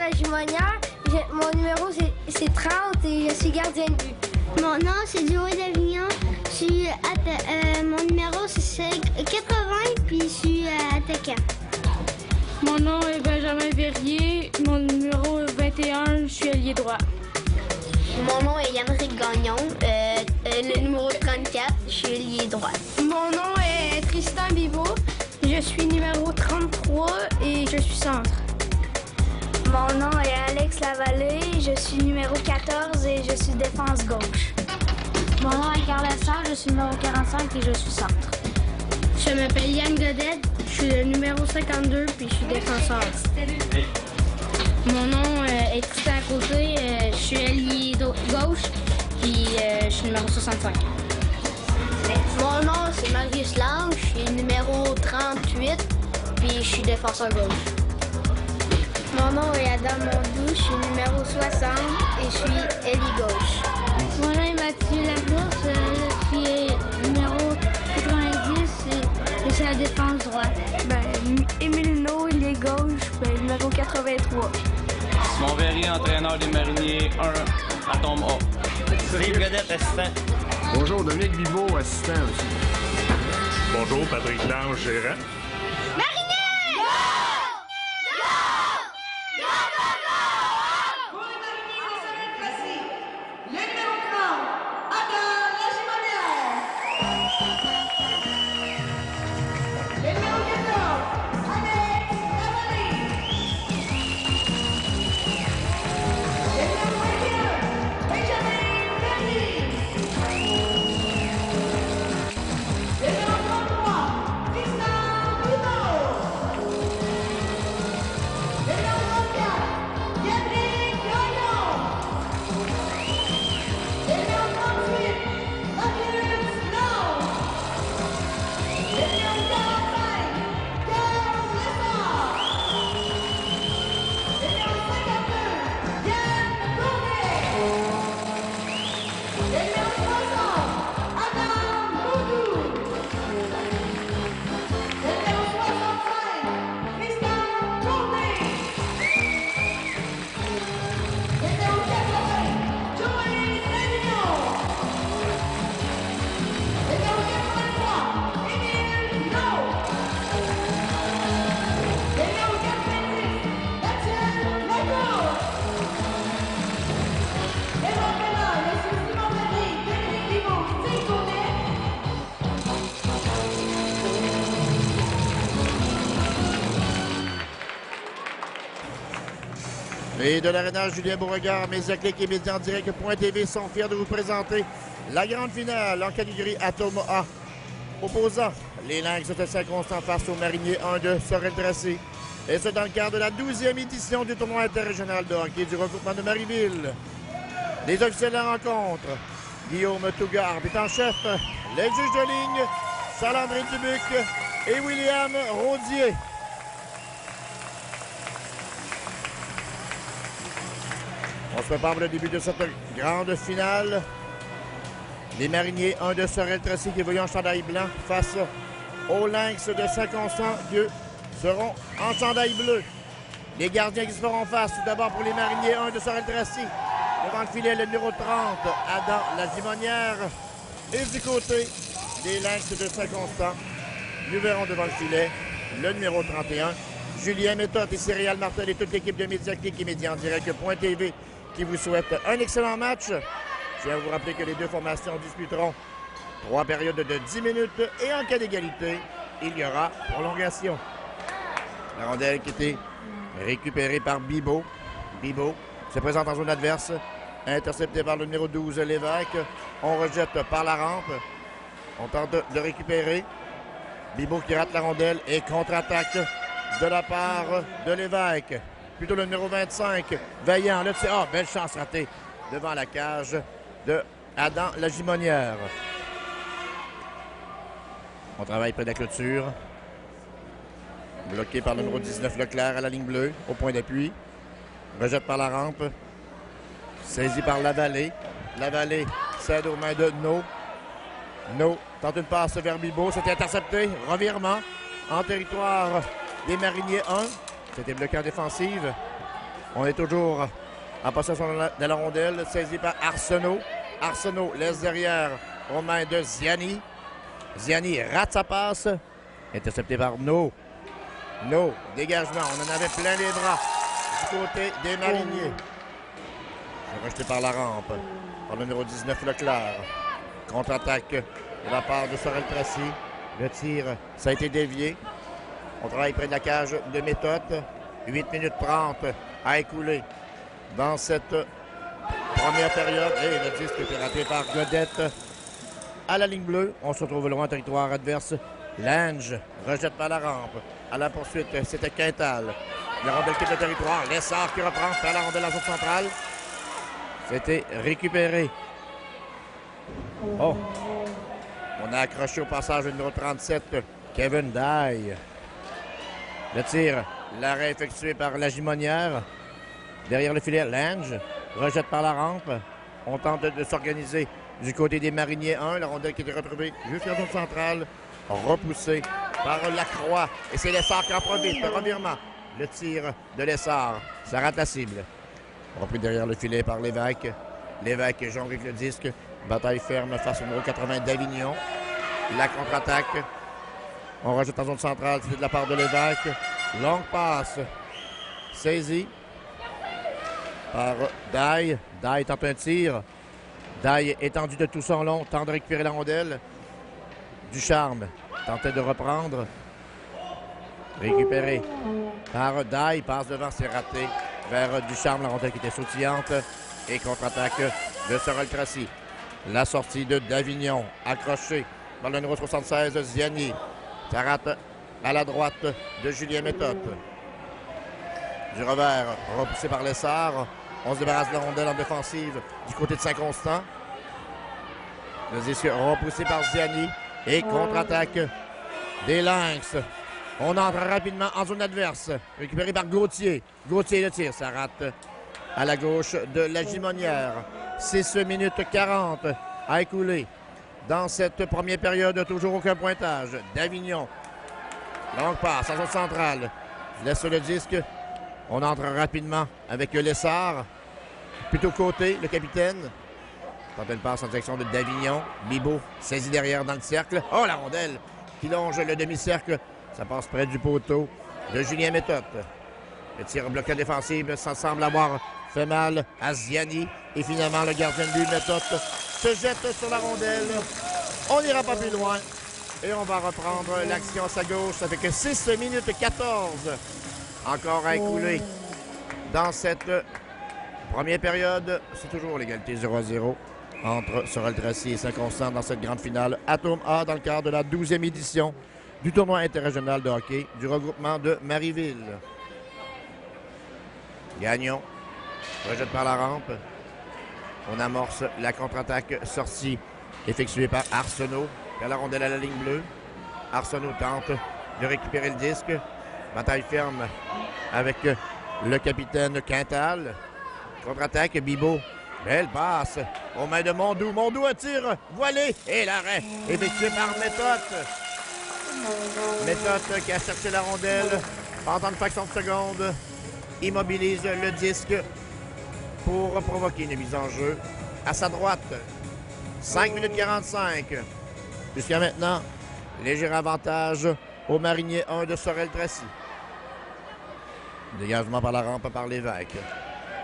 la Gimonière. Mon numéro, c'est 30 et je suis gardien de but. Mon nom, c'est Joey d'Avignon. Mon numéro, c'est 80 puis je suis attaquant. Mon nom est Benjamin Verrier. Mon numéro est 21. Je suis ailier droit. Mon nom est Yannick Gagnon. Le numéro 34, je suis ailier droit. Mon nom est Tristan Biveau. Je suis numéro 33 et je suis centre. Mon nom est Alex Lavallée. Je suis numéro 14 et je suis défense gauche. Mon nom est Carl Lessard. Je suis numéro 45 et je suis centre. Je m'appelle Yann Godet. Je suis le numéro 52 puis je suis défenseur. Mon nom est Tristan Côté. Je suis ailier gauche puis je suis numéro 65. Mon nom, c'est Marius Lang. Je suis numéro 38 puis je suis défenseur gauche. Mon nom est Adam Mondou. Je suis numéro 60 et je suis ailier gauche. Mon nom est Mathieu Labourse. Je suis numéro 90 et je suis à la défense droite. Émile No, ailier gauche, numéro 83. Simon Verrier, entraîneur des Mariniers 1 à Tombe A. Steve Godette, assistant. Bonjour, Dominique Biveau, assistant aussi. Bonjour, Patrick Lange, gérant. Et de l'aréna Julien Beauregard, Médiaclic et Médias en direct.tv sont fiers de vous présenter la grande finale en catégorie Atome A. Opposant les Lynx de Saint-Constant face aux Mariniers 1 de Sorel-Tracy. Et ce dans le cadre de la 12e édition du tournoi interrégional de hockey du regroupement de Marieville. Les officiels de la rencontre, Guillaume Touga, arbitre en chef, les juges de ligne, Salandrine Dubuc et William Rodier. On se prépare pour le début de cette grande finale. Les Mariniers 1 de Sorel-Tracy qui évoluent en chandail blanc face aux Lynx de Saint-Constant qui seront en chandail bleu. Les gardiens qui se feront face tout d'abord pour les Mariniers 1 de Sorel-Tracy. Devant le filet, le numéro 30, Adam Lagimonière. Et du côté des Lynx de Saint-Constant, nous verrons devant le filet le numéro 31, Julien Méthode et Céréal Martel et toute l'équipe de Médiaclic et Médias en direct.tv qui vous souhaite un excellent match. Je viens vous rappeler que les deux formations disputeront 3 périodes de 10 minutes et en cas d'égalité, il y aura prolongation. La rondelle qui a été récupérée par Bibeau. Bibeau se présente en zone adverse, intercepté par le numéro 12, Lévesque. On rejette par la rampe. On tente de récupérer. Bibeau qui rate la rondelle et contre-attaque de la part de Lévesque. Plutôt le numéro 25, Vaillant. Là, belle chance ratée devant la cage de Adam Lagimonière. On travaille près de la clôture. Bloqué par le numéro 19, Leclerc à la ligne bleue, au point d'appui. Rejette par la rampe. Saisi par Lavallée. Lavallée cède aux mains de No. No tente une passe vers Bibeau. C'était intercepté. Revirement en territoire des Mariniers 1. C'était bloqué en défensive. On est toujours en possession de la rondelle, saisi par Arsenault. Arsenault laisse derrière aux mains de Ziani. Ziani rate sa passe. Intercepté par No. No, dégagement. On en avait plein les bras du côté des Mariniers. Rejeté par la rampe. Par le numéro 19, Leclerc. Contre-attaque de la part de Sorel-Tracy. Le tir, ça a été dévié. On travaille près de la cage de Méthode. 8 minutes 30 à écouler dans cette première période. Et le disque est raté par Godette à la ligne bleue. On se retrouve loin en territoire adverse. Lange rejette par la rampe. À la poursuite, c'était Quintal. La rondelle quitte le territoire. Lessard qui reprend par la rondelle en zone centrale. C'était récupéré. Oh! On a accroché au passage le numéro 37, Kevin Dye. Le tir, l'arrêt effectué par la Gimonière. Derrière le filet, Lange rejette par la rampe. On tente de s'organiser du côté des Mariniers 1. La rondelle qui était retrouvée jusqu'à la zone centrale. Repoussée par Lacroix. Et c'est Lessard qui en profite. Le revirement. Le tir de Lessard. Ça rate la cible. Repris derrière le filet par Lévesque. Lévesque jongle avec le disque. Bataille ferme face au numéro 80 d'Avignon. La contre-attaque. On rejette en zone centrale. C'est de la part de Lévesque. Longue passe. Saisie par Dye. Dye tente un tir. Dye étendu de tout son long. Tente de récupérer la rondelle. Ducharme tentait de reprendre. Récupéré par Dye. Passe devant, c'est raté. Vers Ducharme, la rondelle qui était sautillante. Et contre-attaque de Sorel-Tracy. La sortie de Davignon, accroché par le numéro 76 de Ziani. Ça rate à la droite de Julien Méthode. Du revers, repoussé par Lessard. On se débarrasse de la rondelle en défensive du côté de Saint-Constant. Le disque repoussé par Ziani. Et contre-attaque des Lynx. On entre rapidement en zone adverse. Récupéré par Gauthier. Gauthier le tir, ça rate à la gauche de la Gimonière. 6 minutes 40 à écouler dans cette première période. Toujours aucun pointage. Davignon. Longue passe en zone centrale. Laisse le disque. On entre rapidement avec Lessard. Plutôt côté, le capitaine. Quand elle passe en direction de Davignon. Bibeau saisit derrière dans le cercle. Oh, la rondelle qui longe le demi-cercle. Ça passe près du poteau de Julien Méthode. Le tir bloqué défensif, ça semble avoir fait mal à Ziani. Et finalement, le gardien de but, Méthode, se jette sur la rondelle. On n'ira pas plus loin. Et on va reprendre l'action à sa gauche. Ça fait que 6 minutes 14 encore à écouler dans cette première période. C'est toujours l'égalité 0-0 entre Sorel-Tracy et Saint-Constant dans cette grande finale Atome A dans le cadre de la 12e édition du tournoi interrégional de hockey du regroupement de Marieville. Gagnon rejette par la rampe. On amorce la contre-attaque sortie effectuée par Arsenault. Vers la rondelle à la ligne bleue. Arsenault tente de récupérer le disque. Bataille ferme avec le capitaine Quintal. Contre-attaque, Bibeau. Belle passe aux mains de Mondou. Mondou un tir voilé. Et l'arrêt effectué par Méthode. Méthode qui a cherché la rondelle pendant une fraction de seconde. Immobilise le disque pour provoquer une mise en jeu à sa droite. 5 minutes 45. Jusqu'à maintenant, léger avantage au Marinier 1 de Sorel-Tracy. Dégagement par la rampe par Lévesque.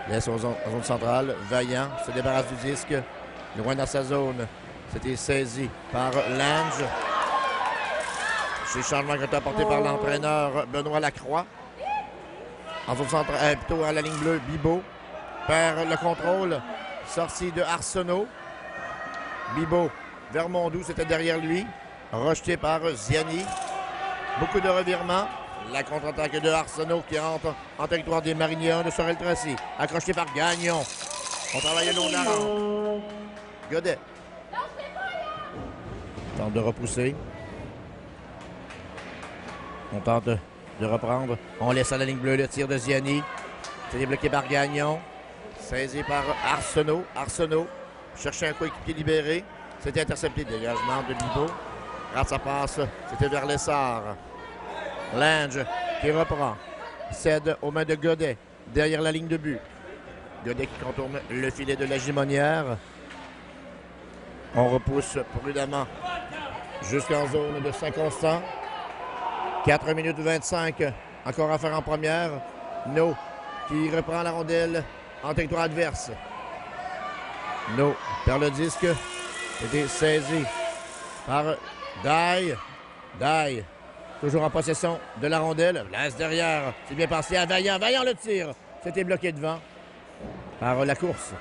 Laisse en zone centrale. Vaillant se débarrasse du disque. Loin dans sa zone. C'était saisi par Lange. C'est changement qui a été apporté par l'entraîneur Benoît Lacroix. En zone centrale, plutôt à la ligne bleue, Bibeau perd le contrôle. Sortie de Arsenault. Bibeau vers Mondou, c'était derrière lui. Rejeté par Ziani. Beaucoup de revirements. La contre-attaque de Arsenault qui rentre en territoire des Mariniers 1 de Sorel-Tracy. Accroché par Gagnon. On travaille le long de la rampe. Godet. Tente de repousser. On tente de reprendre. On laisse à la ligne bleue le tir de Ziani. C'est débloqué par Gagnon. Saisi par Arsenault. Arsenault cherchait un coéquipier libéré. C'était intercepté. Dégagement de Bibeau. Rate sa passe. C'était vers Lessard. Lange qui reprend. Cède aux mains de Godet. derrière la ligne de but. Godet qui contourne le filet de la Gimonière. On repousse prudemment jusqu'en zone de Saint-Constant. 4 minutes 25 encore à faire en première. No qui reprend la rondelle en territoire adverse. No perd le disque. C'était saisi par Dye. Dye toujours en possession de la rondelle. Laisse derrière. C'est bien passé à Vaillant. Vaillant le tire. C'était bloqué devant par la course.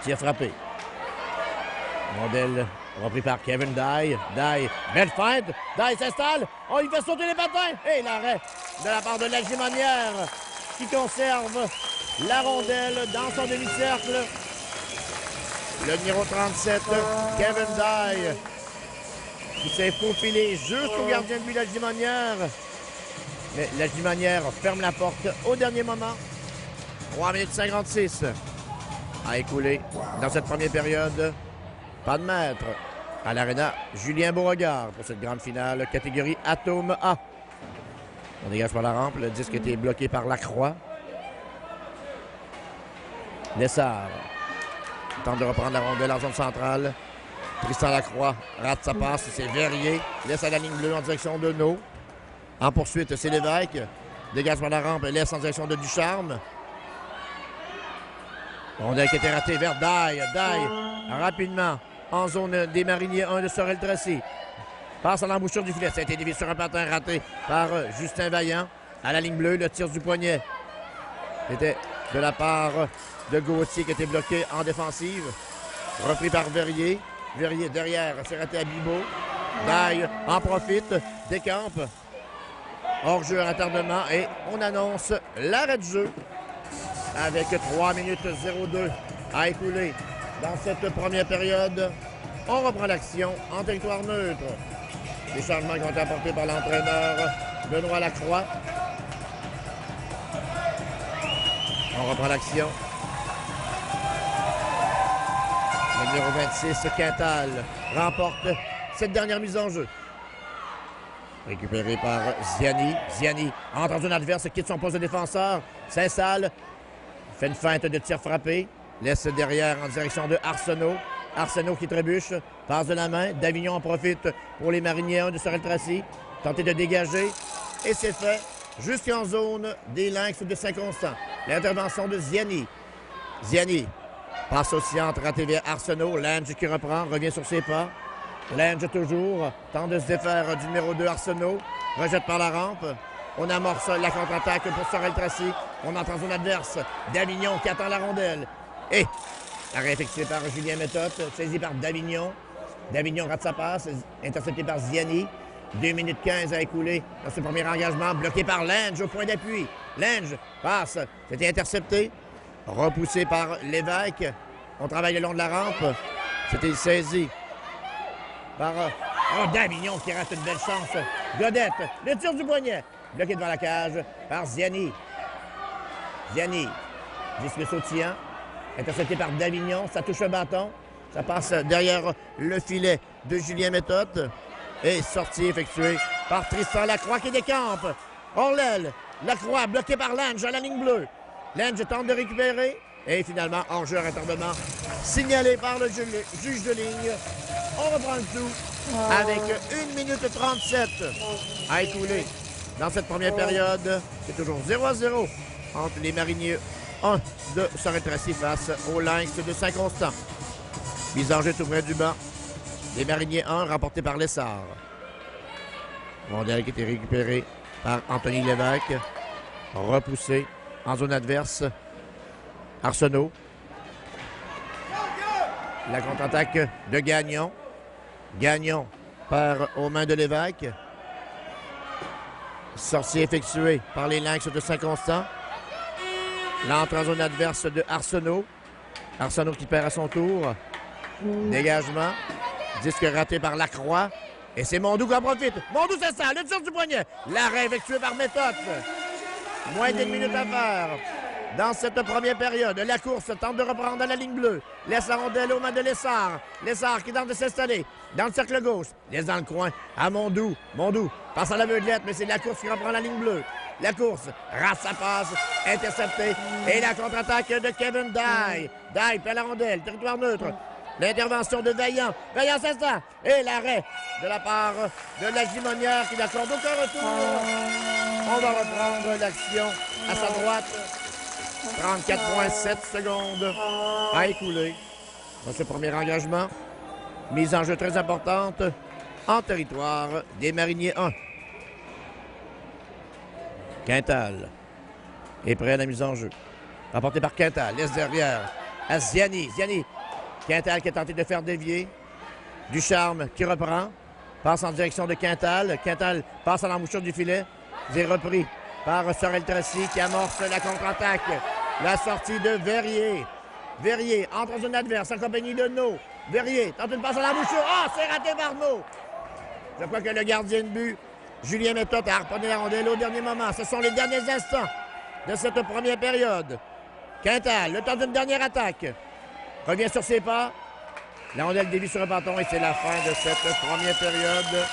Tir frappé. Rondelle repris par Kevin Dye. Dye, belle feinte. Dye s'installe. Oh, il fait sauter les patins. Et l'arrêt de la part de la Gimonière qui conserve la rondelle dans son demi-cercle. Le numéro 37, Kevin Dye, qui s'est faufilé juste au gardien de but de la Gimonière. Mais la Gimonière ferme la porte au dernier moment. 3 minutes 56 à écouler dans cette première période. Pas de maître à l'Arena Julien Beauregard pour cette grande finale catégorie Atome A. On dégage par la rampe. Le disque était bloqué par Lacroix. Lessard tente de reprendre la rondelle en zone centrale. Tristan Lacroix rate sa passe. C'est Verrier. Laisse à la ligne bleue en direction de No. En poursuite, c'est Lévesque. Dégage par la rampe. Laisse en direction de Ducharme. Rondelle qui était ratée vers Dye. Dye rapidement en zone des Mariniers 1 de Sorel-Tracy. Passe à l'embouchure du filet. Ça a été dévié sur un patin raté par Justin Vaillant. À la ligne bleue, le tir du poignet. C'était de la part de Gauthier qui était bloqué en défensive. Repris par Verrier. Verrier derrière, c'est raté à Bibeau. Dye en profite, décampe. Hors-jeu à retardement et on annonce l'arrêt de jeu avec 3 minutes 02 à écouler dans cette première période. On reprend l'action en territoire neutre. Les changements qui ont été apportés par l'entraîneur Benoît Lacroix. On reprend l'action. Le numéro 26, Quintal, remporte cette dernière mise en jeu. Récupéré par Ziani. Ziani entre en zone adverse, quitte son poste de défenseur, s'installe, fait une feinte de tir frappé, laisse derrière en direction de Arsenault. Arsenault qui trébuche, passe de la main. Davignon en profite pour les Mariniers 1 de Sorel-Tracy. Tenter de dégager. Et c'est fait jusqu'en zone des Lynx de Saint-Constant. L'intervention de Ziani. Ziani passe aussi entre raté vers Arsenault. Lange qui reprend, revient sur ses pas. Lange toujours tente de se défaire du numéro 2 Arsenault. Rejette par la rampe. On amorce la contre-attaque pour Sorel-Tracy. On entre en zone adverse. Davignon qui attend la rondelle. Et arrêt effectué par Julien Méthode, saisi par Davignon. Davignon rate sa passe, intercepté par Ziani. 2 minutes 15 à écouler dans ce premier engagement, bloqué par Lange au point d'appui. Lange passe, c'était intercepté, repoussé par Lévesque. On travaille le long de la rampe, c'était saisi par Davignon qui rate une belle chance. Godette, le tir du poignet, bloqué devant la cage par Ziani. Ziani, disque sautillant. Intercepté par Davignon, ça touche un bâton. Ça passe derrière le filet de Julien Méthode. Et sortie effectuée par Tristan Lacroix qui décampe. Hors l'aile, Lacroix bloqué par Lange à la ligne bleue. Lange tente de récupérer. Et finalement, hors-jeu à retardement signalé par le juge de ligne. On reprend le tout avec 1 minute 37 à écouler dans cette première période. C'est toujours 0-0 entre les Mariniers 1 de Sorel-Tracy face aux Lynx de Saint-Constant. Mise en jeu tout près du banc. Les Mariniers 1 remportés par Lessard. Rondelle qui était récupérée par Anthony Lévesque. Repoussé en zone adverse. Arsenault. La contre-attaque de Gagnon. Gagnon perd aux mains de Lévesque. Sortie effectuée par les Lynx de Saint-Constant. L'entre en zone adverse de Arsenault. Arsenault qui perd à son tour. Dégagement. Disque raté par Lacroix. Et c'est Mondou qui en profite. Mondou s'installe. Le tir du poignet. L'arrêt effectué par Méthode. Moins d'une minute à faire. Dans cette première période, la course tente de reprendre à la ligne bleue. Laisse la rondelle aux mains de Lessard. Lessard qui tente de s'installer. dans le cercle gauche. Laisse dans le coin à Mondou. Mondou passe à l'aveuglette, mais c'est la course qui reprend la ligne bleue. La course, rate sa passe, interceptée. Et la contre-attaque de Kevin Dye. Dye perd la rondelle, territoire neutre. L'intervention de Vaillant. Vaillant s'installe. Et l'arrêt de la part de la Gimonière qui n'accorde aucun retour. On va reprendre l'action à sa droite. 34,7 secondes à écouler dans ce premier engagement. Mise en jeu très importante en territoire des Mariniers 1. Quintal est prêt à la mise en jeu. Rapporté par Quintal. Laisse derrière à Ziani. Ziani. Quintal qui a tenté de faire dévier. Ducharme qui reprend. Passe en direction de Quintal. Quintal passe à l'embouchure du filet. C'est repris par Sorel Tracy qui amorce la contre-attaque. La sortie de Verrier. Verrier entre en zone adverse en compagnie de No. Verrier tente une passe à l'embouchure. Ah, c'est raté par No. Je crois que le gardien de but, Julien Méthode, a harponné la rondelle au dernier moment. Ce sont les derniers instants de cette première période. Quintal, le temps d'une dernière attaque. Revient sur ses pas. La rondelle dévie sur le bâton et c'est la fin de cette première période.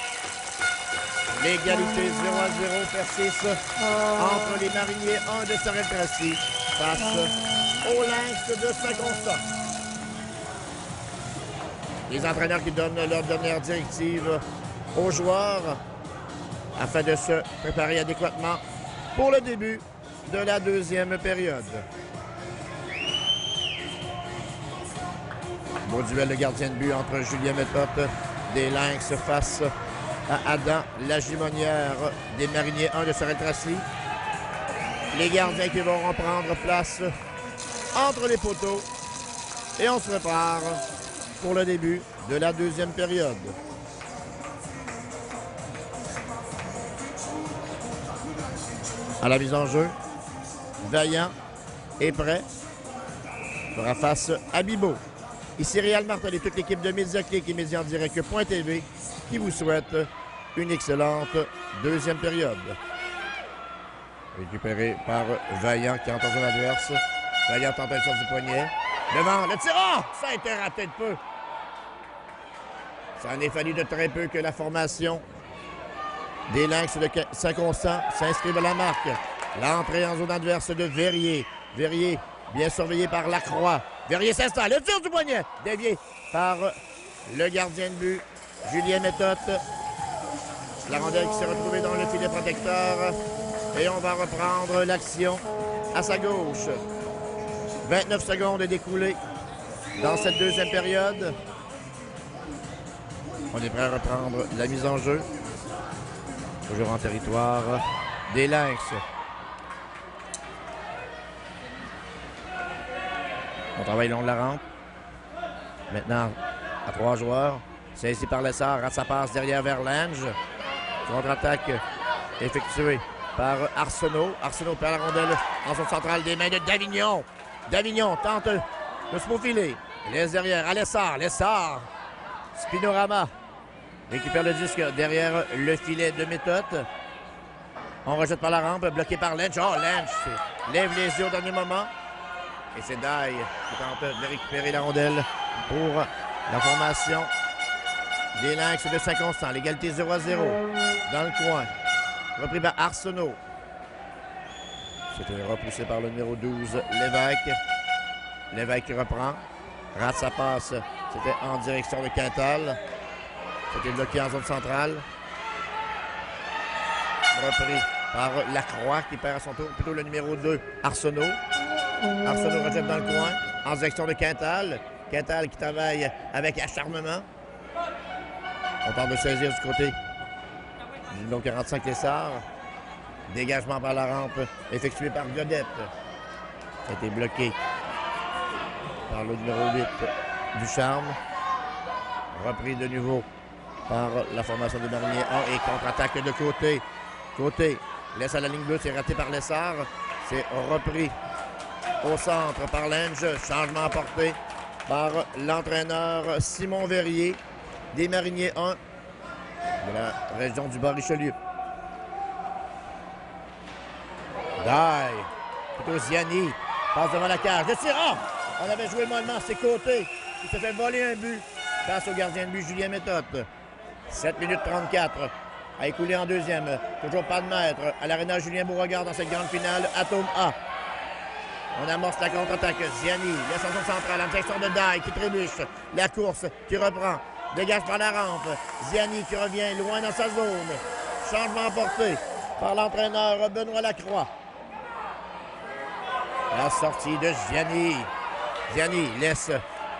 L'égalité 0-0 persiste entre les Mariniers 1 de Sorel-Tracy face aux Lynx de Saint-Constant. Les entraîneurs qui donnent leur dernière directive aux joueurs afin de se préparer adéquatement pour le début de la deuxième période. Beau duel de gardien de but entre Julien Méthode des Lynx face à Adam Lagimonière des Mariniers 1 de Sorel-Tracy. Les gardiens qui vont reprendre place entre les poteaux et on se prépare pour le début de la deuxième période. À la mise en jeu, Vaillant est prêt. Fera face à Bibo. Ici Réal Martel et toute l'équipe de Mediaclick et Média en direct.tv qui vous souhaite une excellente deuxième période. Récupéré par Vaillant qui entre en zone adverse. Vaillant tente une sorte du poignet. Devant le tir. Oh! Ça a été raté de peu. Ça en est fallu de très peu que la formation des Lynx de Saint-Constant s'inscrive à la marque. L'entrée en zone adverse de Verrier. Verrier bien surveillé par Lacroix. Verrier s'installe. Le tir du poignet. Dévié par le gardien de but, Julien Méthode. La rondelle qui s'est retrouvée dans le filet protecteur. Et on va reprendre l'action à sa gauche. 29 secondes découlées dans cette deuxième période. On est prêt à reprendre la mise en jeu. Toujours en territoire des Lynx. On travaille long de la rampe. Maintenant, à 3 joueurs. Saisi par Lessard, rate sa passe derrière vers Lange. Contre-attaque effectuée par Arsenault. Arsenault perd la rondelle en zone centrale des mains de Davignon. Davignon tente de se faufiler. Laisse derrière à Lessard. Lessard. Spinorama récupère le disque derrière le filet de Méthode. On rejette par la rampe, bloqué par Lynch. Oh, Lynch lève les yeux au dernier moment. Et c'est Dye qui tente de récupérer la rondelle pour la formation des Lynx de Saint-Constant. L'égalité 0-0 dans le coin. Repris par Arsenault. C'était repoussé par le numéro 12, Lévesque. Lévesque qui reprend. Rate sa passe. C'était en direction de Quintal. C'était bloqué en zone centrale. Repris par Lacroix qui perd à son tour. Plutôt le numéro 2, Arsenault. Arsenault rejette dans le coin. En direction de Quintal. Quintal qui travaille avec acharnement. On tente de saisir du côté du numéro 45, Lessard. Dégagement par la rampe effectué par Godette. Ça a été bloqué par le numéro 8, Ducharme. Repris de nouveau par la formation des Mariniers 1 et contre-attaque de côté. Côté laisse à la ligne bleue, c'est raté par Lessard. C'est repris au centre par Lange. Changement apporté par l'entraîneur Simon Verrier des Mariniers 1 de la région du Bas-Richelieu. Dye, plutôt Ziani, passe devant la cage. Le tir, on avait joué mollement, c'est Côté qui se fait voler un but face au gardien de but Julien Méthode. 7 minutes 34 à écouler en deuxième. Toujours pas de maître à l'aréna Julien Beauregard dans cette grande finale. Atome A. On amorce la contre-attaque. Ziani laisse en zone centrale en direction de Dye qui trébuche. La course qui reprend. Dégage par la rampe. Ziani qui revient loin dans sa zone. Changement apporté par l'entraîneur Benoît Lacroix. La sortie de Ziani. Ziani laisse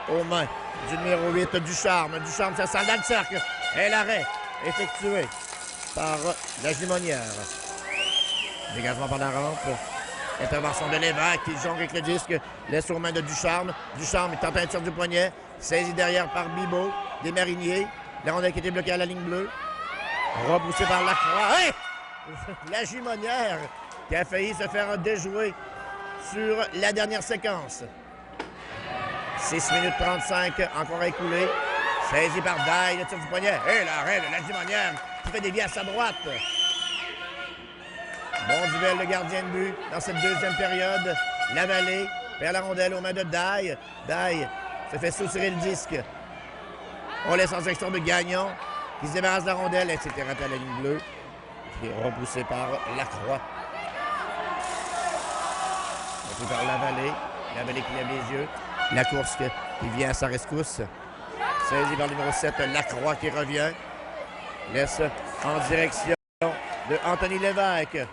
aux mains du numéro 8 Ducharme. Ducharme s'installe dans le cercle. Et l'arrêt effectué par la Jumonnière. Dégagement par la rampe. Intervention de Lévesque qui jongle avec le disque. Laisse aux mains de Ducharme. Ducharme est en train de tirer du poignet. Saisi derrière par Bibeau. Des Mariniers. La rondelle qui était bloquée à la ligne bleue. Repoussé par Lacroix. Hey! La Jumonnière qui a failli se faire déjouer sur la dernière séquence. 6 minutes 35 encore à écouler. Saisi par Dye, le tir du poignet. Et l'arrêt de la Jumonnière qui fait dévier à sa droite. Bon duel de gardien de but dans cette deuxième période. Lavallée perd la rondelle aux mains de Dye. Dye se fait soutirer le disque. On laisse en direction de Gagnon qui se débarrasse de la rondelle. Elle s'était ratée à la ligne bleue. Qui est repoussée par Lacroix. Repoussé par Lavallée. Lavallée qui lève les yeux. La course qui vient à sa rescousse. Saisi par le numéro 7, Lacroix qui revient. Laisse en direction de Anthony Lévesque.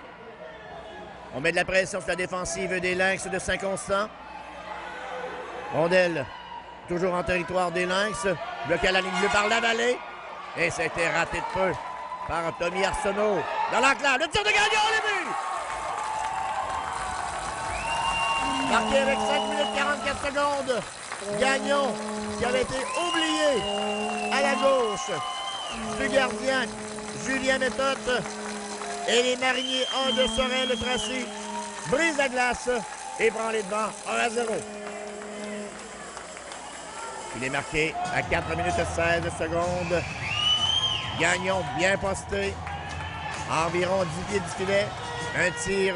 On met de la pression sur la défensive des Lynx de Saint-Constant. Rondelle, toujours en territoire des Lynx. Bloqué à la ligne bleue par Lavallée. Et ça a été raté de peu par Tommy Arsenault. Dans l'enclave, le tir de Gagnon, le but! Marqué avec 5 minutes 44 secondes. Gagnon, qui avait été oublié à la gauche du gardien Julien Méthode. Et les Mariniers 1 de Sorel-Tracy brisent la glace et prend les devants 1-0. Il est marqué à 4 minutes 16 secondes. Gagnon bien posté. Environ 10 pieds du filet. Un tir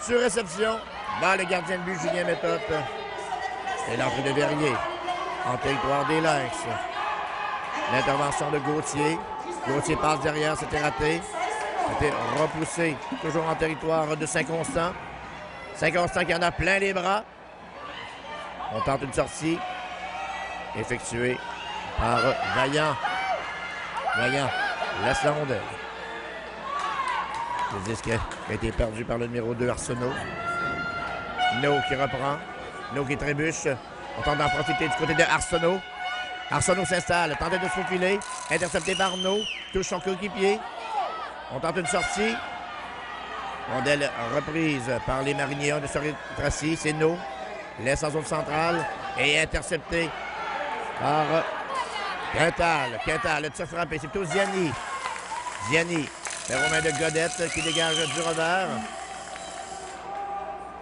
sur réception vers le gardien de but Julien Méthode. Et l'entrée de Verrier en territoire des Lynx. L'intervention de Gauthier. Gauthier passe derrière, c'était raté. C'était repoussé, toujours en territoire de Saint-Constant. Saint-Constant qui en a plein les bras. On tente une sortie effectuée par Vaillant. Vaillant laisse la rondelle. Le disque a été perdu par le numéro 2 Arsenault. No qui reprend. No qui trébuche. On tente d'en profiter du côté de Arsenault. Arsenault s'installe, tente de se faufiler. Intercepté par No. Touche son coéquipier. On tente une sortie. Rondelle reprise par les Mariniers de Sorel-Tracy. C'est No. Laisse en zone centrale. Et intercepté par Quintal. Quintal, le tir frappé. C'est plutôt Ziani. Ziani. Les Romains de Godette qui dégage du revers.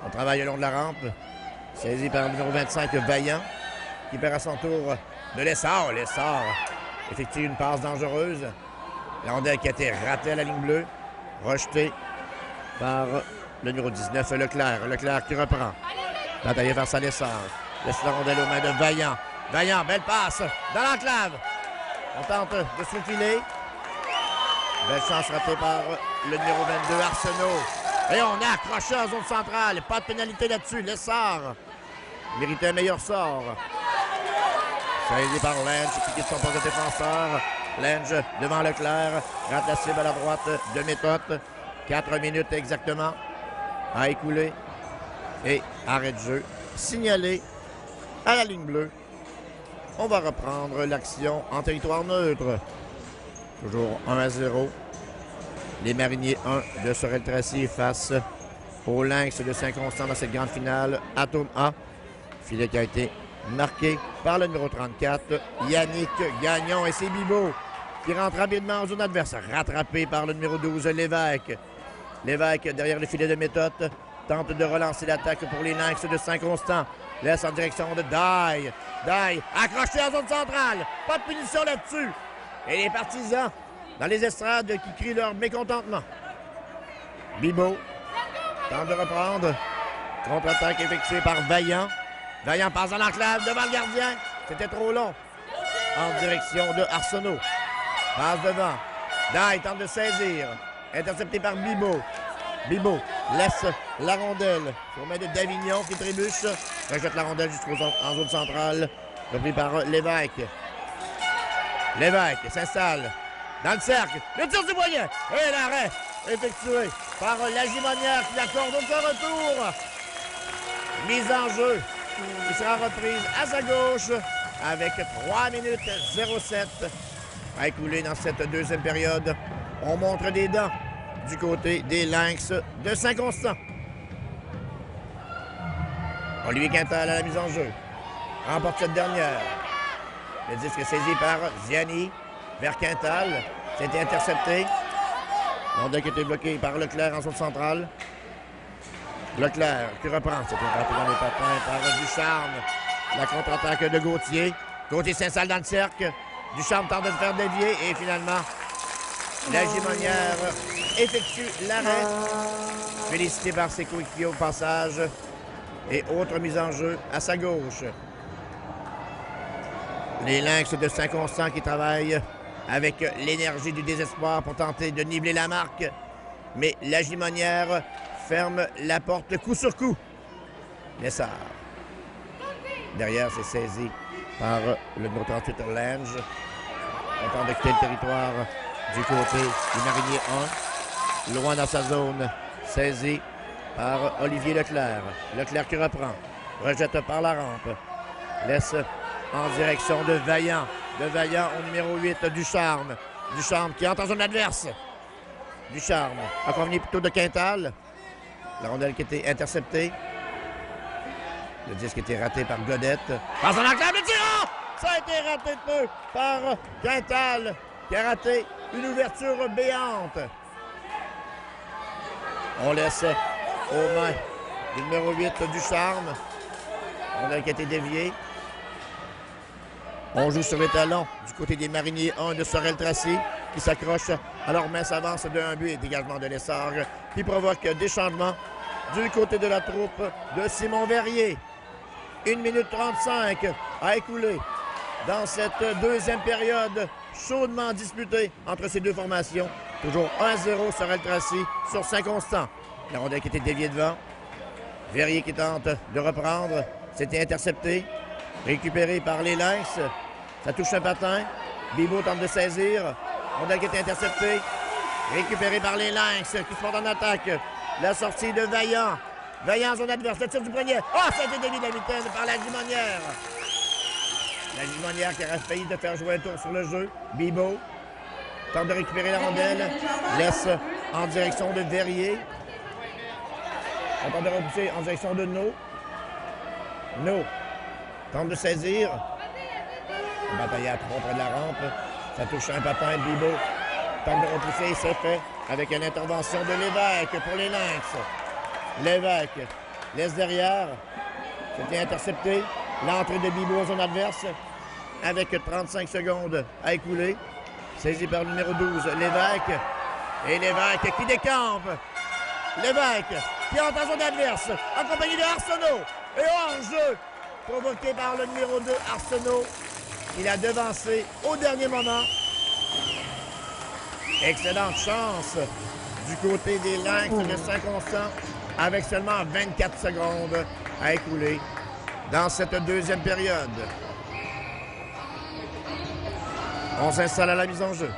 On travaille le long de la rampe. Saisi par le numéro 25, Vaillant, qui perd à son tour de Lessard. Lessard effectue une passe dangereuse. La rondelle qui a été ratée à la ligne bleue. Rejetée par le numéro 19, Leclerc. Leclerc qui reprend. Bataille vers sa Lessard. Laisse la rondelle aux mains de Vaillant. Vaillant, belle passe dans l'enclave. On tente de se faufiler. Belle chance ratée par le numéro 22, Arsenault. Et on a accroché en zone centrale. Pas de pénalité là-dessus. Lessard méritait un meilleur sort. Saisi par Lange qui quitte son poste de défenseur. Lange devant Leclerc. Rate la cible à la droite de Méthode. 4 minutes exactement à écouler. Et arrêt de jeu signalé à la ligne bleue. On va reprendre l'action en territoire neutre. Toujours 1-0. Les Mariniers 1 de Sorel-Tracy face aux Lynx de Saint-Constant dans cette grande finale. Atome A. Filet qui a été marqué par le numéro 34, Yannick Gagnon. Et c'est Bibeau qui rentre rapidement en zone adverse. Rattrapé par le numéro 12, Lévesque. Lévesque derrière le filet de Méthode. Tente de relancer l'attaque pour les Lynx de Saint-Constant. Laisse en direction de Dye. Dye accroché en zone centrale. Pas de punition là-dessus. Et les partisans dans les estrades qui crient leur mécontentement. Bibeau tente de reprendre. Contre-attaque effectuée par Vaillant. Vaillant passe dans l'enclave devant le gardien. C'était trop long. en direction de Arsenault. Passe devant. Dye tente de saisir. Intercepté par Bibeau. Bibeau laisse la rondelle sur main de Davignon qui trébuche. Rejette la rondelle en zone centrale. Repris par Lévesque. Lévesque s'installe dans le cercle. Le tir du poignet. Et l'arrêt effectué par la Gimonière qui accorde aucun retour. Mise en jeu qui sera reprise à sa gauche avec 3 minutes 07 à écouler dans cette deuxième période. On montre des dents du côté des Lynx de Saint-Constant. Olivier Quintal à la mise en jeu. Remporte cette dernière. Le disque saisi par Ziani vers Quintal. C'était intercepté. Rondelle qui a été bloqué par Leclerc en zone centrale. Leclerc qui reprend. C'était raté dans les patins par Ducharme. La contre-attaque de Gauthier. Gauthier s'installe dans le cercle. Ducharme tente de le faire dévier et finalement, la Gimonière effectue l'arrêt. Félicité par ses coéquipiers au passage. Et autre mise en jeu à sa gauche. Les Lynx de Saint-Constant qui travaillent avec l'énergie du désespoir pour tenter de niveler la marque. Mais la Gimonière ferme la porte coup sur coup. Lessard. Derrière, c'est saisi par le numéro 38 Lange. On tente de quitter le territoire du côté du Marinier 1. Loin dans sa zone, saisi par Olivier Leclerc. Leclerc qui reprend. Rejette par la rampe. Laisse en direction de Vaillant. De Vaillant au numéro 8, Ducharme. Ducharme qui entre en zone adverse. Ducharme a convenu plutôt de Quintal. La rondelle qui était interceptée. Le disque était raté par Godette. Passe en enclave, le tir! Ça a été raté de peu par Quintal qui a raté une ouverture béante. On laisse aux mains du numéro 8 Ducharme. Rondelle qui a été déviée. On joue sur les talons du côté des Mariniers 1 de Sorel-Tracy qui s'accroche. Alors main s'avance de un but et dégagement de Lessard qui provoque des changements du côté de la troupe de Simon Verrier. 1 minute 35 à écouler dans cette deuxième période chaudement disputée entre ces deux formations. Toujours 1-0 Sorel-Tracy sur Saint-Constant. La rondelle qui était déviée devant. Verrier qui tente de reprendre. C'était intercepté. Récupéré par les Lynx. Ça touche un patin. Bibeau tente de saisir. Rondelle qui est interceptée. Récupéré par les Lynx qui se portent en attaque. La sortie de Vaillant. Vaillant en zone adverse. Le tir du poignet. Ah, ça a été dévié de la mitaine par la Gimonière. La Gimonière qui aurait failli de faire jouer un tour sur le jeu. Bibeau tente de récupérer la rondelle. Laisse en direction de Verrier. On tente de repousser en direction de No. No tente de saisir. On bataille à 3 près de la rampe. Ça touche un patin. Bibeau tente de repousser. C'est fait avec une intervention de Lévesque pour les Lynx. Lévesque laisse derrière. C'était intercepté. L'entrée de Bibeau en zone adverse avec 35 secondes à écouler. Saisi par le numéro 12, Lévesque. Et Lévesque qui décampe. Lévesque qui entre en zone adverse en compagnie de Arsenault. Et hors-jeu provoqué par le numéro 2, Arsenault. Il a devancé au dernier moment. Excellente chance du côté des Lynx de Saint-Constant avec seulement 24 secondes à écouler dans cette deuxième période. On s'installe à la mise en jeu.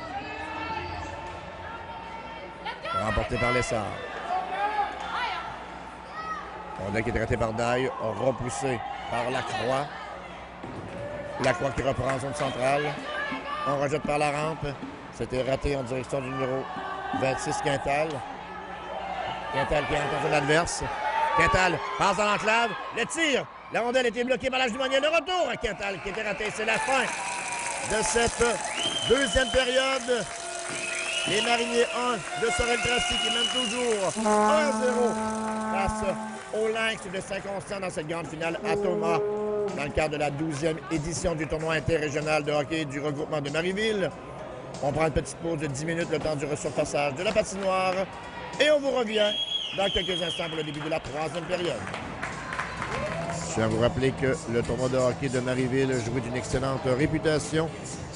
Remporté par Lessard. Rondelle qui est traité par Daille, repoussé par Lacroix. Lacroix qui reprend en zone centrale. On rejette par la rampe. C'était raté en direction du numéro 26, Quintal. Quintal qui entre en zone adverse. Quintal passe dans l'enclave. Le tir. La rondelle a été bloquée par la Gimonière. Le retour à Quintal qui était raté. C'est la fin de cette deuxième période. Les Mariniers 1 de Sorel-Tracy qui mènent toujours 1-0 face aux Lynx de Saint-Constant dans cette grande finale à Thomas dans le cadre de la 12e édition du tournoi interrégional de hockey du regroupement de Marieville. On prend une petite pause de 10 minutes, le temps du resurfaçage de la patinoire. Et on vous revient dans quelques instants pour le début de la troisième période. Je tiens à vous rappeler que le tournoi de hockey de Marieville jouit d'une excellente réputation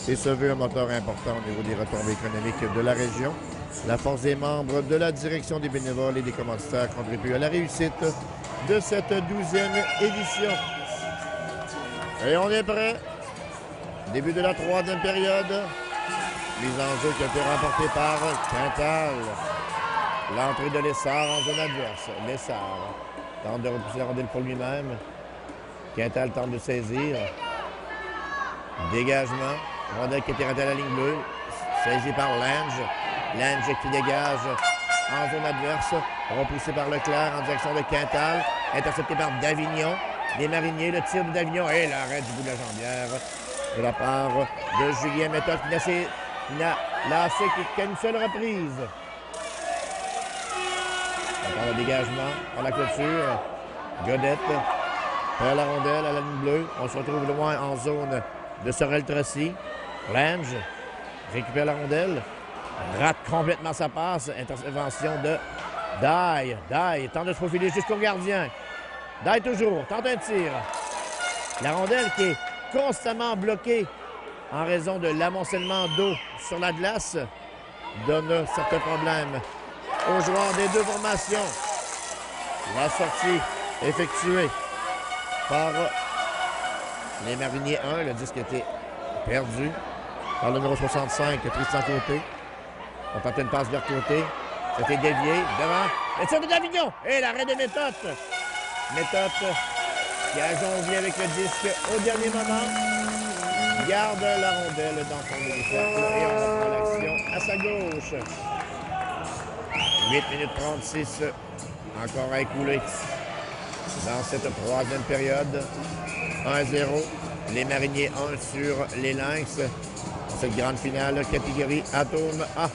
et se veut un moteur important au niveau des retombées économiques de la région. La force des membres de la direction des bénévoles et des commanditaires contribue à la réussite de cette 12e édition. Et on est prêt. Début de la 3e période. Mise en jeu qui a été remportée par Quintal. L'entrée de Lessard en zone adverse. Lessard tente de repousser la rondelle pour lui-même. Quintal tente de saisir. Dégagement. Rondelle qui a été ratée à la ligne bleue. Saisi par Lange. Lange qui dégage en zone adverse. Repoussé par Leclerc en direction de Quintal. Intercepté par Davignon. Les Mariniers, le tir de Davignon et l'arrêt du bout de la jambière de la part de Julien Méthode qui n'a lancé qu'à une seule reprise. Encore le dégagement par la clôture. Godette perd la rondelle à la ligne bleue. On se retrouve loin en zone de Sorel-Tracy. Lange récupère la rondelle. Rate complètement sa passe. Intervention de Daille. Daille tente de se profiler jusqu'au gardien. Daille toujours, tente un tir. La rondelle qui est constamment bloquée en raison de l'amoncellement d'eau sur la glace donne certains problèmes aux joueurs des deux formations. La sortie effectuée par les Mariniers 1. Le disque a été perdu par le numéro 65, Tristan Côté. On tente une passe vers côté. C'était dévié devant. Le tir de Davignon et l'arrêt de Méthode. Méthode qui a jonglé avec le disque au dernier moment. Garde la rondelle dans son demi-cercle et on reprend l'action à sa gauche. 8 minutes 36 encore à écouler dans cette 3e période. 1-0. Les Mariniers 1 sur les Lynx. Cette grande finale catégorie Atome A.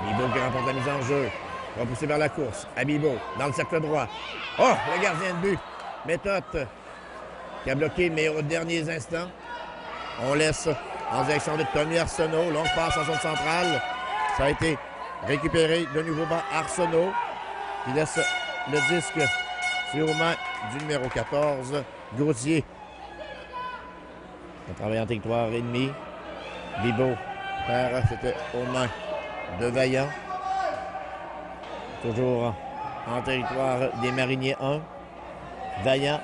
Bibo qui remporte la mise en jeu. Repoussé vers la course. Abibo dans le cercle droit. Oh, le gardien de but. Méthode qui a bloqué, mais aux derniers instants. On laisse en direction de Tommy Arsenault. Longue passe en zone centrale. Ça a été récupéré de nouveau par Arsenault. Il laisse le disque sur aux mains du numéro 14, Gauthier. On travaille en territoire ennemi. Bibo perd, c'était aux mains de Vaillant. Toujours en territoire des Mariniers 1. Vaillant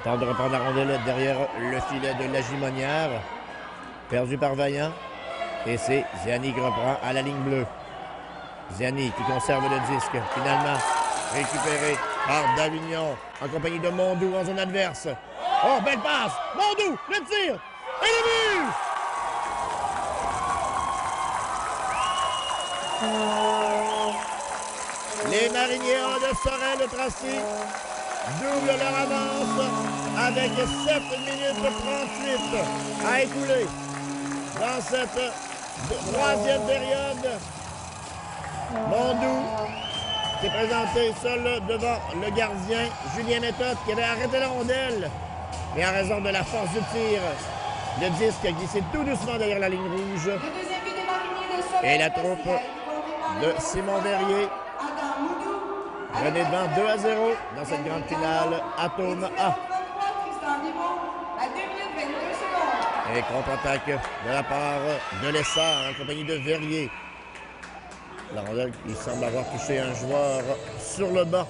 tente de reprendre la rondelle derrière le filet de la Gimonière. Perdu par Vaillant. Et c'est Ziani qui reprend à la ligne bleue. Ziani qui conserve le disque. Finalement récupéré par Davignon en compagnie de Mondou en zone adverse. Oh, belle passe! Mondou, le tir! Et le but! Les Mariniers 1 de Sorel-Tracy doublent leur avance avec 7 minutes 38 à écouler dans cette 3e période. Mondou s'est présenté seul devant le gardien Julien Méthode qui avait arrêté la rondelle. Mais en raison de la force du tir, le disque a glissé tout doucement derrière la ligne rouge. Et la troupe de Simon Verrier venait devant 2-0 dans cette grande finale Atome A. Et contre-attaque de la part de Lessard en compagnie de Verrier. La rondelle, il semble avoir touché un joueur sur le banc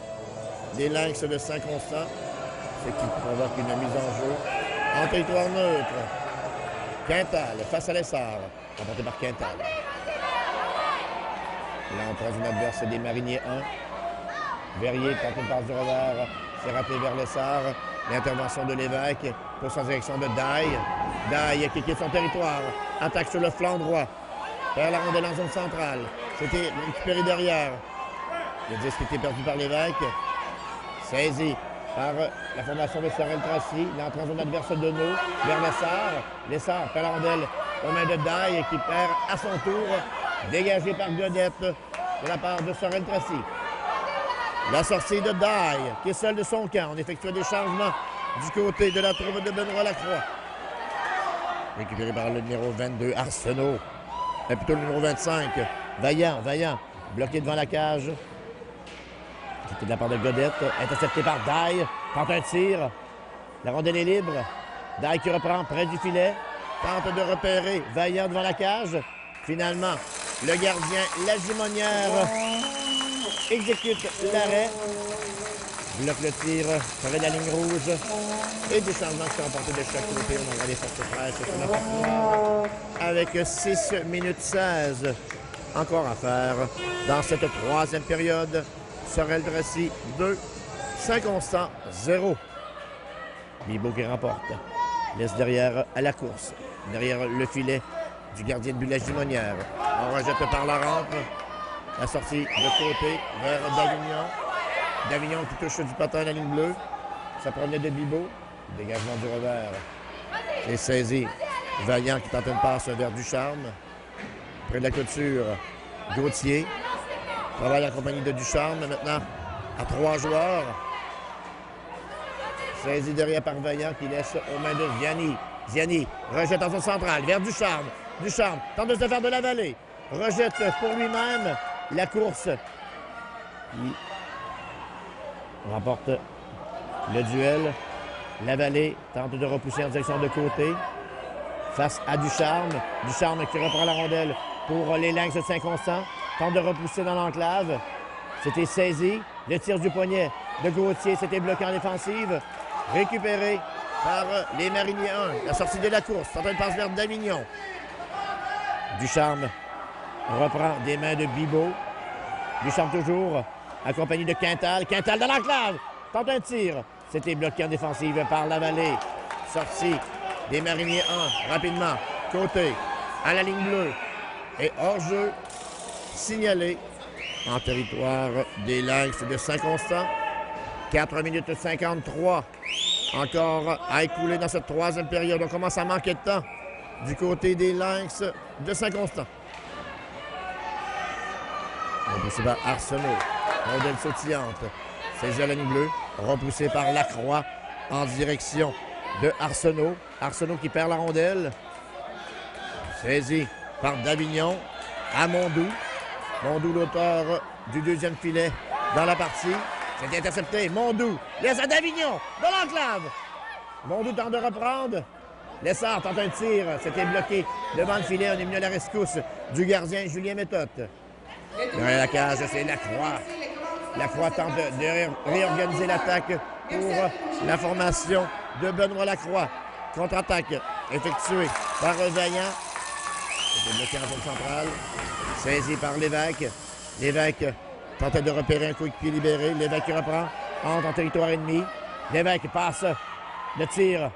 des Lynx de Saint-Constant. Ce qui provoque une mise en jeu en territoire neutre. Quintal face à Lessard, remporté par Quintal. Là, on prend une adverse des Mariniers 1. Verrier tente une passe du revers, c'est raté vers Lessard. L'intervention de Lévesque pour en direction de Daille. Daille qui quitte son territoire, attaque sur le flanc droit. Perd la rondelle en zone centrale. C'était récupéré derrière. Le disque était perdu par Lévesque. Saisi par la formation de Sorel-Tracy. L'entrée en zone adverse de Deneau vers Lessard. Lessard perd la rondelle aux mains de Daille qui perd à son tour. Dégagé par Godette de la part de Sorel-Tracy. La sortie de Daille qui est seule de son camp. On effectue des changements du côté de la troupe de Benoît Lacroix. Récupéré par le numéro 22, Arsenault. Mais plutôt le numéro 25, Vaillant. Bloqué devant la cage. C'était de la part de Godette, intercepté par Dye, tente un tir. La rondelle est libre. Dye qui reprend près du filet, tente de repérer Vaillant devant la cage. Finalement, le gardien Lajumonnière exécute l'arrêt, bloque le tir, près de la ligne rouge. Et des changements qui sont apportés de chaque côté. On aura les forces fraîches sur la patinoire avec 6 minutes 16 encore à faire dans cette troisième période. Sorel-Tracy 2, Saint-Constant 0. Bibeau qui remporte. Laisse derrière à la course. Derrière le filet du gardien de but Lajumonnière. On rejette par la rampe. La sortie de côté vers Davignon. Davignon qui touche du patin à la ligne bleue. Ça provenait de Bibeau. Dégagement du revers. C'est saisi. Vaillant qui tente une passe vers Ducharme. Près de la clôture, Gauthier. Travaille en compagnie de Ducharme. Maintenant, à 3 joueurs. Saisi derrière par Vaillant qui laisse aux mains de Ziani. Ziani rejette en zone centrale vers Ducharme. Ducharme tente de se faire de la vallée. Rejette pour lui-même la course. Il remporte le duel. La vallée tente de repousser en direction de côté. Face à Ducharme. Ducharme qui reprend la rondelle pour les Lynx de Saint-Constant. Tente de repousser dans l'enclave. C'était saisi. Le tir du poignet de Gauthier. C'était bloqué en défensive. Récupéré par les Mariniers 1. La sortie de la course. Tente de passe vers Davignon. Ducharme reprend des mains de Bibeau. Ducharme toujours accompagné de Quintal. Quintal dans l'enclave. Tente un tir. C'était bloqué en défensive par la vallée. Sortie des Mariniers 1. Rapidement. Côté à la ligne bleue. Et hors-jeu signalé en territoire des Lynx de Saint-Constant. 4 minutes 53 encore à écouler dans cette troisième période. On commence à manquer de temps du côté des Lynx de Saint-Constant. Repoussé par Arsenault. Rondelle sautillante. Saisi à la ligne bleue. Repoussé par Lacroix en direction de Arsenault. Arsenault qui perd la rondelle. Saisi par Davignon à Mondou. Mondou, l'auteur du deuxième filet dans la partie. C'est intercepté. Mondou laisse à Davignon dans l'enclave. Mondou tente de reprendre. Lessard tente un tir. C'était bloqué devant le filet. On est venu à la rescousse du gardien Julien Méthode. Derrière la cage, c'est Lacroix. Lacroix tente de réorganiser l'attaque pour la formation de Benoît Lacroix. Contre-attaque effectuée par Vaillant. C'était bloqué en zone centrale. Saisi par Lévesque. Lévesque tentait de repérer un coéquipier libéré. Lévesque qui reprend. Entre en territoire ennemi. Lévesque passe le tir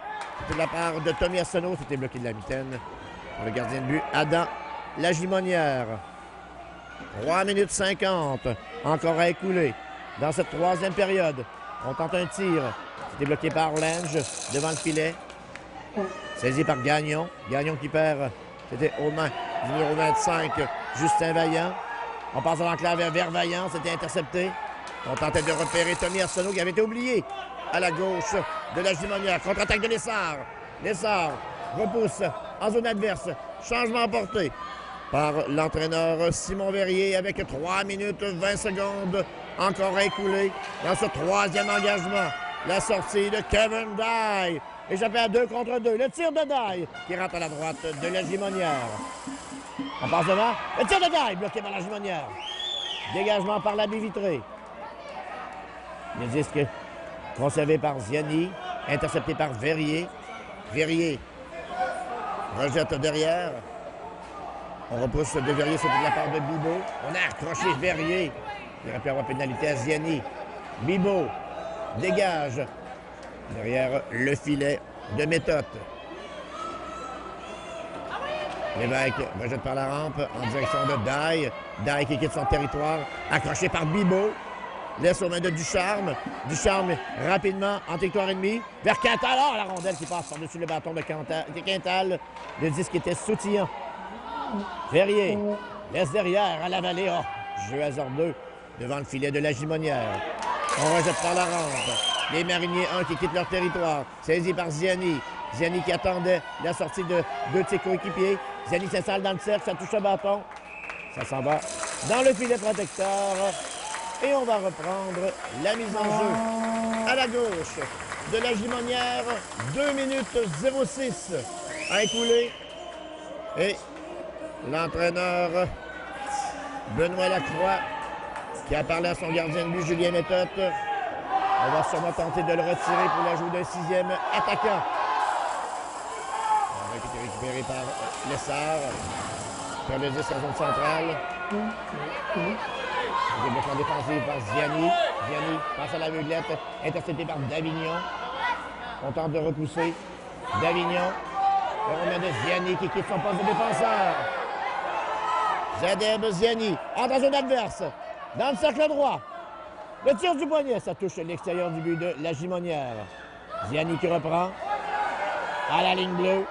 de la part de Tommy Arsenault. C'était bloqué de la mitaine par le gardien de but Adam Lajumonnière. 3 minutes 50 encore à écouler dans cette troisième période. On tente un tir. C'était bloqué par Lange devant le filet. Saisi par Gagnon. Gagnon qui perd. C'était aux mains du numéro 25, Justin Vaillant. On passe à l'enclave vers Vaillant. C'était intercepté. On tentait de repérer Tommy Arsenault qui avait été oublié à la gauche de Lajumonnière. Contre-attaque de Lessard. Lessard repousse en zone adverse. Changement apporté par l'entraîneur Simon Verrier avec 3 minutes 20 secondes encore à écouler dans ce troisième engagement. La sortie de Kevin Dye. Échappé à 2 contre 2. Le tir de Dye qui rentre à la droite de Lajumonnière. On passe devant. Le tir de Dye bloqué par Lajumonnière. Dégagement par la baie vitrée. Le disque conservé par Ziani. Intercepté par Verrier. Verrier rejette derrière. On repousse de Verrier, c'était de la part de Bibeau. On a accroché Verrier. Il aurait pu avoir pénalité à Ziani. Bibeau dégage derrière le filet de Méthode. Lévesque rejette par la rampe en direction de Dye. Dye qui quitte son territoire. Accroché par Bibeau. Laisse aux mains de Ducharme. Ducharme rapidement en territoire ennemi. Vers Quintal. Oh, la rondelle qui passe par-dessus le bâton de Quintal. Le disque était sautillant. Verrier laisse derrière à la vallée. Oh, jeu hasardeux devant le filet de Lajumonnière. On rejette par la rampe. Les Mariniers 1 qui quittent leur territoire. Saisi par Ziani. Ziani qui attendait la sortie de 2 de ses coéquipiers. Ziani s'installe dans le cercle, ça touche le bâton. Ça s'en va dans le filet protecteur. Et on va reprendre la mise en jeu. À la gauche de la Gimonière, 2 minutes 06 à écouler. Et l'entraîneur Benoît Lacroix qui a parlé à son gardien de but, Julien Méthode. On va sûrement tenter de le retirer pour l'ajout d'un 6e attaquant. On va être récupéré par Lessard. Sur le 10 en zone centrale. Développement défensif par Ziani. Ziani passe à l'aveuglette, intercepté par Davignon. On tente de repousser. Davignon. Le remet de Ziani qui quitte son poste de défenseur. Zadeb Ziani entre en zone adverse. Dans le cercle droit. Le tir du poignet, ça touche l'extérieur du but de la Gimonière. Ziani qui reprend. À la ligne bleue.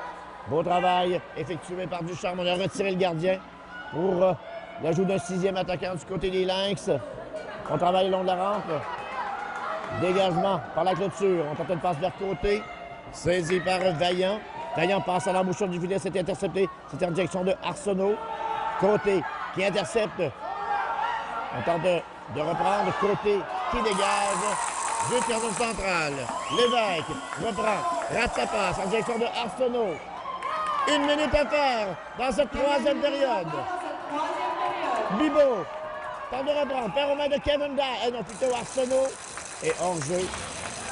Beau travail effectué par Ducharme. On a retiré le gardien pour l'ajout d'un 6e attaquant du côté des Lynx. On travaille le long de la rampe. Dégagement par la clôture. On tente une passe vers côté. Saisi par Vaillant. Vaillant passe à l'embouchure du filet. C'est intercepté. C'est en direction de Arsenault. Côté qui intercepte. On tente de reprendre. Côté qui dégage. Jeu de zone centrale. Lévesque reprend. Rate sa passe en direction de Arsenault. 1 minute à faire dans cette 3e période. Bibeau tente de reprendre. Perd aux mains de Kevin Dye. Non, plutôt Arsenault. Et hors-jeu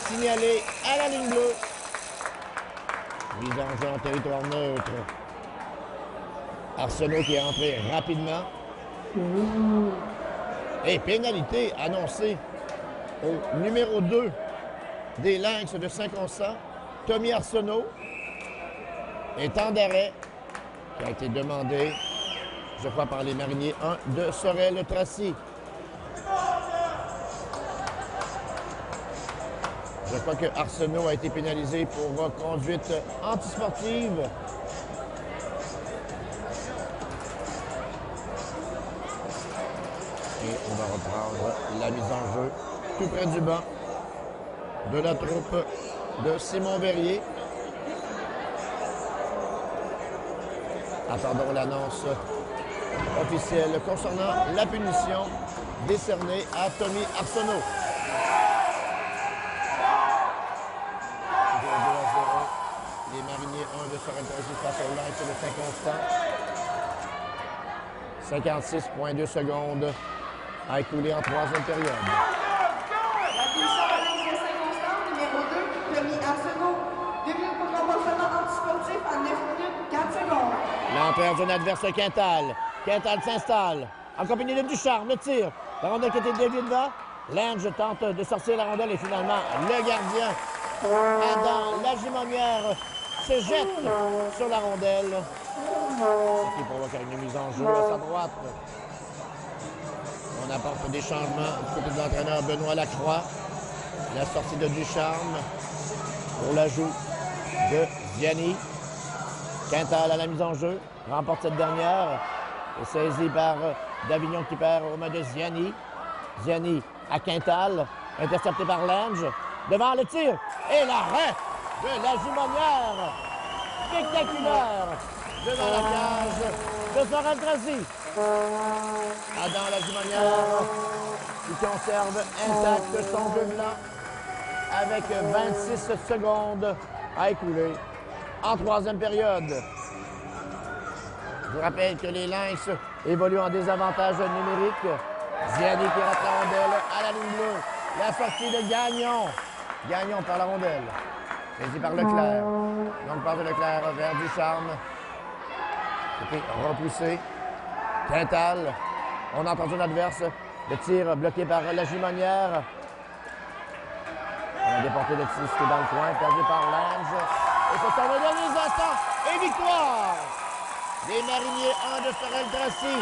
signalé à la ligne bleue. Mise en jeu en territoire neutre. Arsenault qui est entré rapidement. Et pénalité annoncée au numéro 2 des Lynx de Saint-Constant, Tommy Arsenault. Et temps d'arrêt qui a été demandé, je crois, par les Mariniers 1 de Sorel-Tracy. Je crois que Arsenault a été pénalisé pour conduite antisportive. Et on va reprendre la mise en jeu tout près du banc de la troupe de Simon Verrier. Attendons l'annonce officielle concernant la punition décernée à Tommy Arsenault. 2-0. Les Mariniers 1 de Sorel-Tracy face au Lynx de Saint-Constant. 56,2 secondes à écouler en 3e période. La punition de Lynx de Saint-Constant, numéro 2, Tommy Arsenault. 2 minutes pour comportement antisportif à 9 minutes 4 secondes. L'entrée en zone adverse de Quintal. Quintal s'installe. En compagnie de Ducharme, le tir. La rondelle qui était déviée devant. Lange tente de sortir la rondelle et finalement le gardien Adam Lagimonière se jette sur la rondelle. Ce qui provoque une mise en jeu à sa droite. On apporte des changements du côté de l'entraîneur Benoît Lacroix. La sortie de Ducharme pour l'ajout de Ziani. Quintal à la mise en jeu, remporte cette dernière. Et saisi par Davignon qui perd aux mains de Ziani. Ziani à Quintal, intercepté par Lange. Devant le tir et l'arrêt de la Gimonière. Spectaculaire devant la cage de Sorel-Tracy. Adam Lagimonière qui conserve intact son jeu blanc avec 26 secondes à écouler en 3e période. Je vous rappelle que les Lynx évoluent en désavantage numérique. Ziani qui rate la rondelle à la ligne bleue. La sortie de Gagnon. Gagnon par la rondelle. Saisi par Leclerc. Donc passe de Leclerc vers Ducharme. C'était repoussé. Quintal. On entend son adverse. Le tir bloqué par la Gimonière. On a déporté le tir dans le coin, perdu par Lange. Et c'est en derniers instants. Et victoire des Mariniers 1 de Sorel-Tracy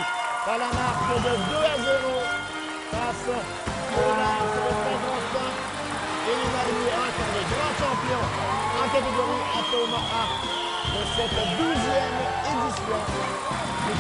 par la marque de 2-0 face aux Lynx de Saint-Constant. Et les Mariniers 1 sont les grands champions en catégorie Atome A de cette 12e édition du